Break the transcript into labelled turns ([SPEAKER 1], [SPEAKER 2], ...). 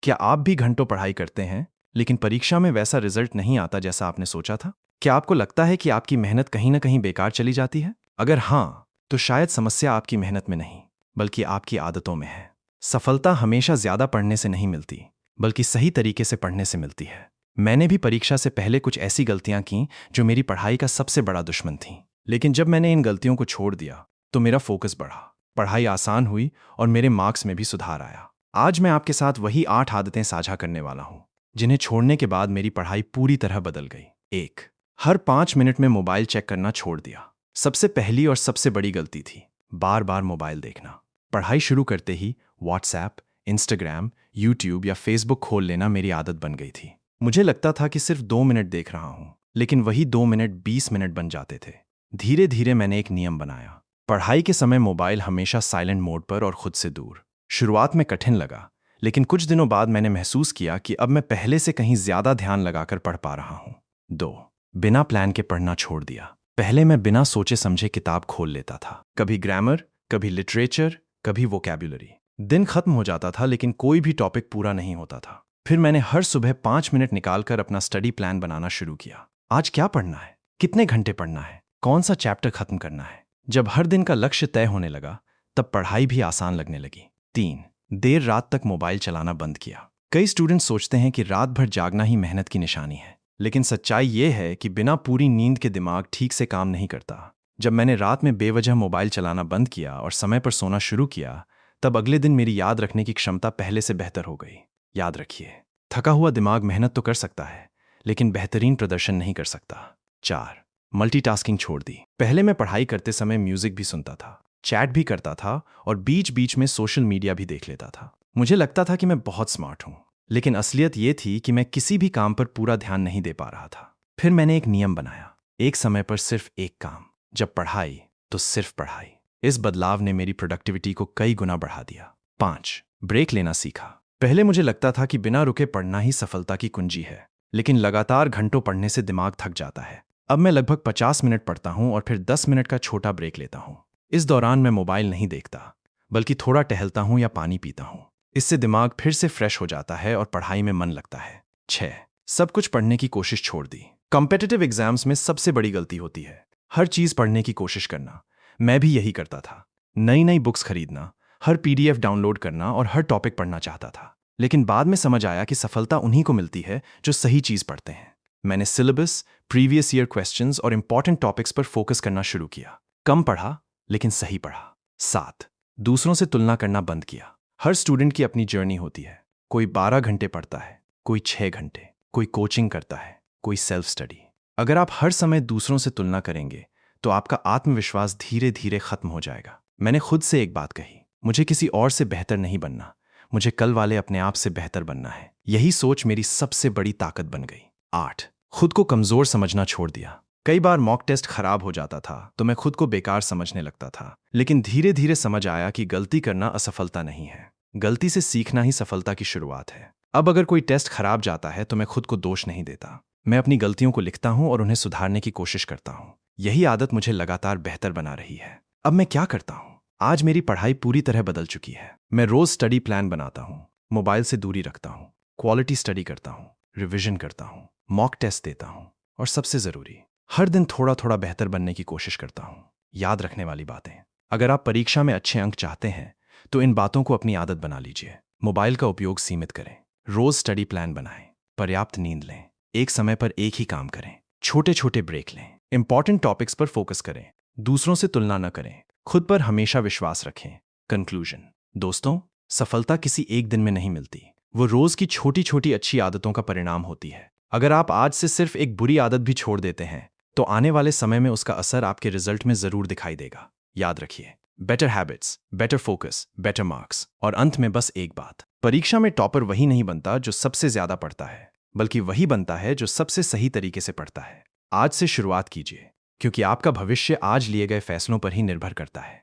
[SPEAKER 1] क्या आप भी घंटों पढ़ाई करते हैं, लेकिन परीक्षा में वैसा रिजल्ट नहीं आता जैसा आपने सोचा था? क्या आपको लगता है कि आपकी मेहनत कहीं ना कहीं बेकार चली जाती है? अगर हाँ, तो शायद समस्या आपकी मेहनत में नहीं, बल्कि आपकी आदतों में है। सफलता हमेशा ज्यादा पढ़ने से नहीं मिलती, बल्कि सही तरीके से पढ़ने से मिलती है। मैंने भी परीक्षा से पहले कुछ ऐसी गलतियां की जो मेरी पढ़ाई का सबसे बड़ा दुश्मन थी। लेकिन जब मैंने इन गलतियों को छोड़ दिया, तो मेरा फोकस बढ़ा, पढ़ाई आसान हुई और मेरे मार्क्स में भी सुधार आया। आज मैं आपके साथ वही 8 आदतें साझा करने वाला हूं, जिन्हें छोड़ने के बाद मेरी पढ़ाई पूरी तरह बदल गई। 1. हर 5 मिनट में मोबाइल चेक करना छोड़ दिया। सबसे पहली और सबसे बड़ी गलती थी बार बार मोबाइल देखना। पढ़ाई शुरू करते ही व्हाट्सएप, इंस्टाग्राम, यूट्यूब या फेसबुक खोल लेना मेरी आदत बन गई थी। मुझे लगता था कि सिर्फ 2 मिनट देख रहा हूं, लेकिन वही 2 मिनट 20 मिनट बन जाते थे। धीरे धीरे मैंने एक नियम बनाया। पढ़ाई के समय मोबाइल हमेशा साइलेंट मोड पर और खुद से दूर। शुरुआत में कठिन लगा, लेकिन कुछ दिनों बाद मैंने महसूस किया कि अब मैं पहले से कहीं ज्यादा ध्यान लगाकर पढ़ पा रहा हूं। 2. बिना प्लान के पढ़ना छोड़ दिया। पहले मैं बिना सोचे समझे किताब खोल लेता था, कभी ग्रामर, कभी लिटरेचर, कभी वोकैब्युलरी। दिन खत्म हो जाता था, लेकिन कोई भी टॉपिक पूरा नहीं होता था। फिर मैंने हर सुबह 5 मिनट निकालकर अपना स्टडी प्लान बनाना शुरू किया। आज क्या पढ़ना है, कितने घंटे पढ़ना है, कौन सा चैप्टर खत्म करना है। जब हर दिन का लक्ष्य तय होने लगा, तब पढ़ाई भी आसान लगने लगी। 3. देर रात तक मोबाइल चलाना बंद किया। कई स्टूडेंट सोचते हैं कि रात भर जागना ही मेहनत की निशानी है, लेकिन सच्चाई ये है कि बिना पूरी नींद के दिमाग ठीक से काम नहीं करता। जब मैंने रात में बेवजह मोबाइल चलाना बंद किया और समय पर सोना शुरू किया, तब अगले दिन मेरी याद रखने की क्षमता पहले से बेहतर हो गई। याद रखिए, थका हुआ दिमाग मेहनत तो कर सकता है, लेकिन बेहतरीन प्रदर्शन नहीं कर सकता। 4. मल्टीटास्किंग छोड़ दी। पहले मैं पढ़ाई करते समय म्यूजिक भी सुनता था, चैट भी करता था और बीच बीच में सोशल मीडिया भी देख लेता था। मुझे लगता था कि मैं बहुत स्मार्ट हूं, लेकिन असलियत ये थी कि मैं किसी भी काम पर पूरा ध्यान नहीं दे पा रहा था। फिर मैंने एक नियम बनाया, एक समय पर सिर्फ एक काम। जब पढ़ाई तो सिर्फ पढ़ाई। इस बदलाव ने मेरी प्रोडक्टिविटी को कई गुना बढ़ा दिया। 5. ब्रेक लेना सीखा। पहले मुझे लगता था कि बिना रुके पढ़ना ही सफलता की कुंजी है, लेकिन लगातार घंटों पढ़ने से दिमाग थक जाता है। अब मैं लगभग 50 मिनट पढ़ता हूं और फिर 10 मिनट का छोटा ब्रेक लेता हूं। इस दौरान मैं मोबाइल नहीं देखता, बल्कि थोड़ा टहलता हूं या पानी पीता हूं। इससे दिमाग फिर से फ्रेश हो जाता है और पढ़ाई में मन लगता है। 6. सब कुछ पढ़ने की कोशिश छोड़ दी। कॉम्पिटिटिव एग्जाम्स में सबसे बड़ी गलती होती है हर चीज पढ़ने की कोशिश करना। मैं भी यही करता था, नई नई बुक्स खरीदना, हर PDF डाउनलोड करना और हर टॉपिक पढ़ना चाहता था। लेकिन बाद में समझ आया कि सफलता उन्हीं को मिलती है जो सही चीज पढ़ते हैं। मैंने सिलेबस, प्रीवियस ईयर क्वेश्चंस और इंपॉर्टेंट टॉपिक्स पर फोकस करना शुरू किया। कम पढ़ा, लेकिन सही पढ़ा। 7. दूसरों से तुलना करना बंद किया। हर स्टूडेंट की अपनी जर्नी होती है। कोई 12 घंटे पढ़ता है, कोई 6 घंटे, कोई कोचिंग करता है, कोई सेल्फ स्टडी। अगर आप हर समय दूसरों से तुलना करेंगे, तो आपका आत्मविश्वास धीरे धीरे खत्म हो जाएगा। मैंने खुद से एक बात कही, मुझे किसी और से बेहतर नहीं बनना, मुझे कल वाले अपने आप से बेहतर बनना है। यही सोच मेरी सबसे बड़ी ताकत बन गई। 8. खुद को कमजोर समझना छोड़ दिया। कई बार मॉक टेस्ट खराब हो जाता था तो मैं खुद को बेकार समझने लगता था, लेकिन धीरे धीरे समझ आया कि गलती करना असफलता नहीं है, गलती से सीखना ही सफलता की शुरुआत है। अब अगर कोई टेस्ट खराब जाता है तो मैं खुद को दोष नहीं देता, मैं अपनी गलतियों को लिखता हूं और उन्हें सुधारने की कोशिश करता हूं। यही आदत मुझे लगातार बेहतर बना रही है। अब मैं क्या करता हूं? आज मेरी पढ़ाई पूरी तरह बदल चुकी है। मैं रोज स्टडी प्लान बनाता हूं, मोबाइल से दूरी रखता हूं, क्वालिटी स्टडी करता हूं, रिविजन करता हूं, मॉक टेस्ट देता हूं और सबसे जरूरी, हर दिन थोड़ा थोड़ा बेहतर बनने की कोशिश करता हूं। याद रखने वाली बातें, अगर आप परीक्षा में अच्छे अंक चाहते हैं तो इन बातों को अपनी आदत बना लीजिए। मोबाइल का उपयोग सीमित करें, रोज स्टडी प्लान बनाएं, पर्याप्त नींद लें, एक समय पर एक ही काम करें, छोटे छोटे ब्रेक लें, इंपॉर्टेंट टॉपिक्स पर फोकस करें, दूसरों से तुलना न करें, खुद पर हमेशा विश्वास रखें। कंक्लूजन, दोस्तों, सफलता किसी एक दिन में नहीं मिलती, वो रोज की छोटी छोटी अच्छी आदतों का परिणाम होती है। अगर आप आज से सिर्फ एक बुरी आदत भी छोड़ देते हैं, तो आने वाले समय में उसका असर आपके रिजल्ट में जरूर दिखाई देगा। याद रखिए, better habits, better focus, better marks. और अंत में बस एक बात, परीक्षा में टॉपर वही नहीं बनता जो सबसे ज्यादा पढ़ता है, बल्कि वही बनता है जो सबसे सही तरीके से पढ़ता है। आज से शुरुआत कीजिए, क्योंकि आपका भविष्य आज लिए गए फैसलों पर ही निर्भर करता है।